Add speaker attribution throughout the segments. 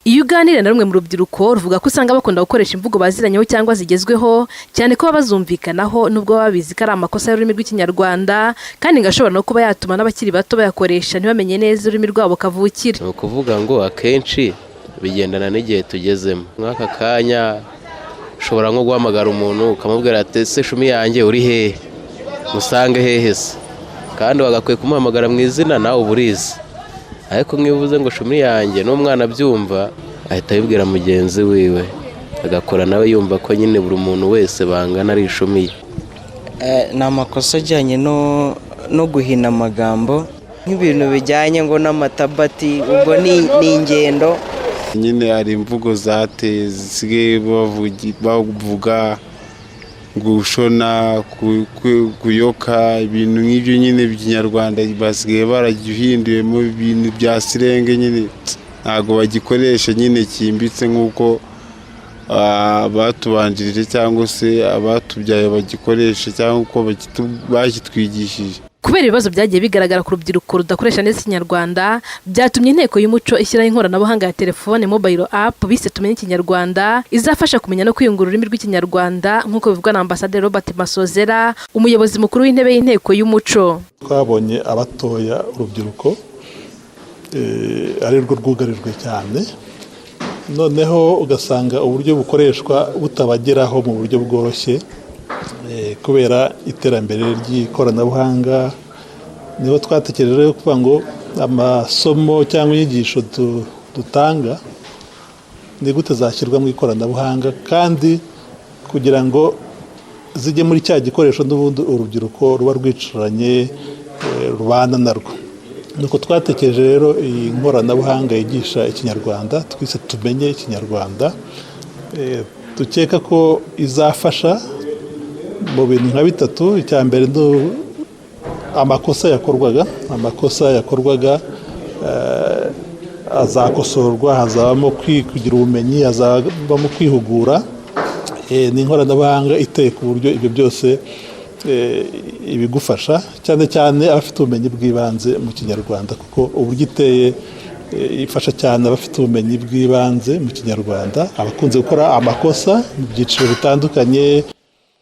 Speaker 1: Iyo uganira na rumwe mu rubyiruko ruvuga ko usanga bakunda gukoresha imvugo baziranyeho cyangwa zigezweho cyane ko bazumvikanaho nubwo babizi ko ari amakosa y'ururimi rw'ikinyarwanda kandi ngashobora no kuba yatuma n'abakiri bato bayakoresha ntibamenye neza ururimi rwabo kavukire.
Speaker 2: Ni ukuvuga ngo akenshi bigendana n'igihe tugezemo. Mw'aka kanya ushobora nko guhamagara umuntu ukamubwira ati ese shumi yanjye uri hehe, musange hehe se, kandi wagakwiye kumuhamagara mu izina nawe uburizi. Ariko nk'ivuze ngo shumi yanjye n'umwana abyumva ahita abibwira mugenzi wiwe agakora nawe yumva ko nyine buri muntu wese bangana ari ishumi ye.
Speaker 3: Ni amakosa ajyanye no guhina amagambo nk'ibintu bijyanye ngo n'amatabati, ubwo ni ingendo
Speaker 4: nyine. Hari imvugo zateye zisigaye bavuga gushona, kuyoka, ibintu nk'ibyo nyine by'ikinyarwanda basigaye baragihinduyemo ibintu bya sirenge nyine, ntabwo bagikoresha nyine cyimbitse nk'uko abatubanjirije cyangwa se abatubyaye bagikoresha cyangwa uko bakitwigishije.
Speaker 1: Kubera ibibazo byagiye bigaragara ku rubyiruko rudakoresha neza ikinyarwanda, byatumye inteko y'umuco ishyiraho inkoranabuhanga ya telefone mobile app bise tumenye ikinyarwanda, izafasha kumenya no kwiyungura ururimi rw'ikinyarwanda nk'uko bivugwa na Ambasaderi Robert Masozera, umuyobozi mukuru w'intebe y'inteko y'umuco.
Speaker 5: Twabonye abatoya urubyiruko ari rwo rwugarijwe cyane, noneho ugasanga uburyo bukoreshwa butabageraho mu buryo bworoshye kubera iterambere ry'ikoranabuhanga. Niho twatekereje kuvuga ngo amasomo cyangwa inyigisho dutanga ni gute zashyirwa mu ikoranabuhanga kandi kugira ngo zijye muri cya gikoresho n'ubundi urubyiruko ruba rwicaranye rubana narwo. Nuko twatekereje rero iyi nkoranabuhanga yigisha ikinyarwanda twise tumenye ikinyarwanda, dukeka ko izafasha mu bintu nka bitatu. Icya mbere amakosa yakorwaga azakosorwa, hazabamo kugira ubumenyi, hazabamo kwihugura. Ni inkoranabuhanga iteye ku buryo ibyo byose ibigufasha, cyane cyane abafite ubumenyi bw'ibanze mu kinyarwanda, kuko uburyo iteye ifasha cyane abafite ubumenyi bw'ibanze mu kinyarwanda, abakunze gukora amakosa mu byiciro bitandukanye.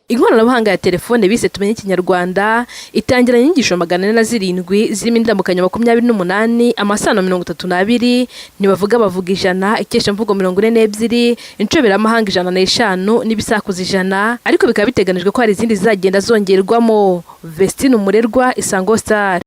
Speaker 1: Inkoranabuhanga ya telefone bise tumenye ikinyarwanda itangiranye inyigisho 407 zirimo indamukanyo 28, amasano 32, ntibavuga bavuga 100, ikeshamvugo 42, inshoberamahanga 105 n'ibisakuza 100, ariko bikaba biteganijwe ko hari izindi zizagenda zongerwamo. Vestine Umurerwa, Isango Star.